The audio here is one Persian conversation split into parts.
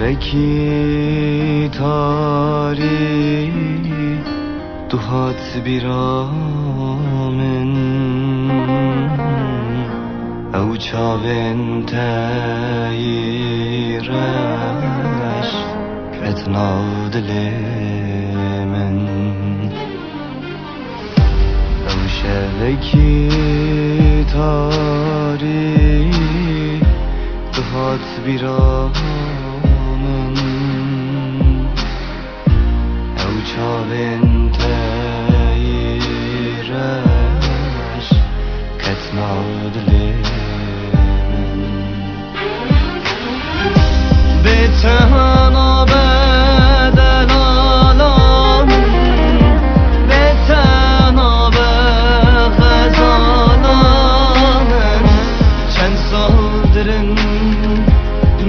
شبکی تاری دوهات بیرامن او چاوین تایرش کتناو دل من او شبکی تاری دوهات بیرامن او چاوین تایرش کتناو دل من به تنها بدل آلام به تنها به غزالام چند سادرن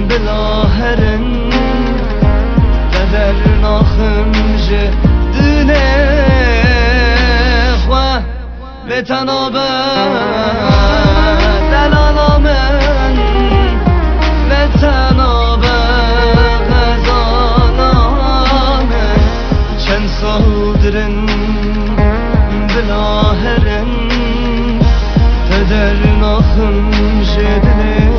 بلاهرن قدر ناخمج دله خواه به تنها بدل آلام به تنها به غزالام چند سادرن بلاهرن قدر ناخمج دله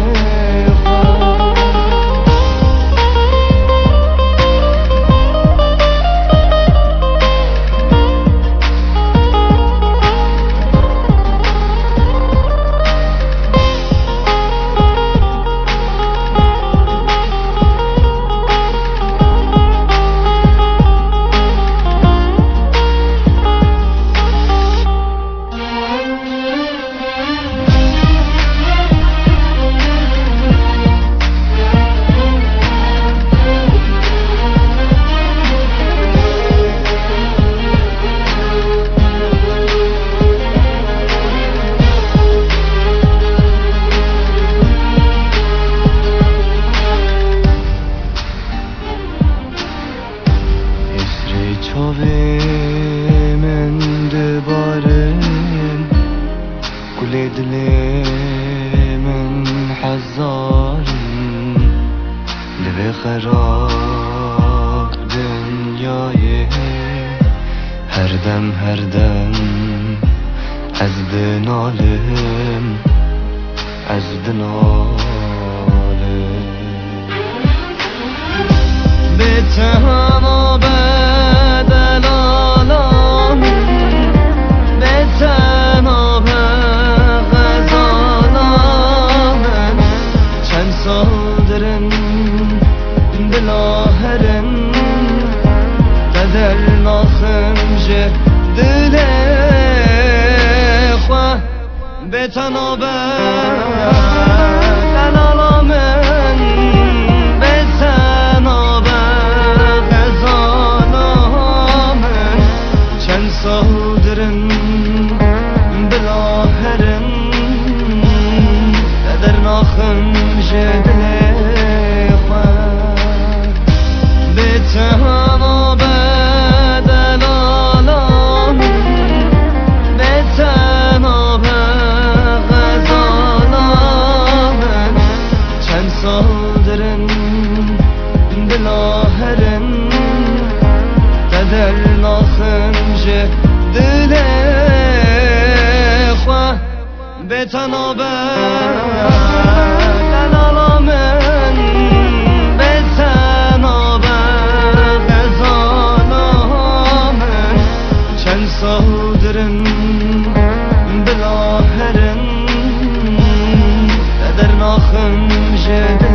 چاوی من دبارن گل دل من حزارن لب خراب دنیای هر دم از دنالم از دنالم به تنها بدل آلام به تنها به غزالام چند سادرن بلاهرن قدر ناخمج دل خواه به تنها بدل آلام به تنها به غزالام چند سادرن بلاهرن قدر ناخمج دل خواه به تنها بدل آلام به تنها به غزالام چند سادرن بلاهرن قدر ناخمج دل خواه به تنها بدل آلام به تنها به غزالام چند سادرن بلاهرن قدر ناخمج دل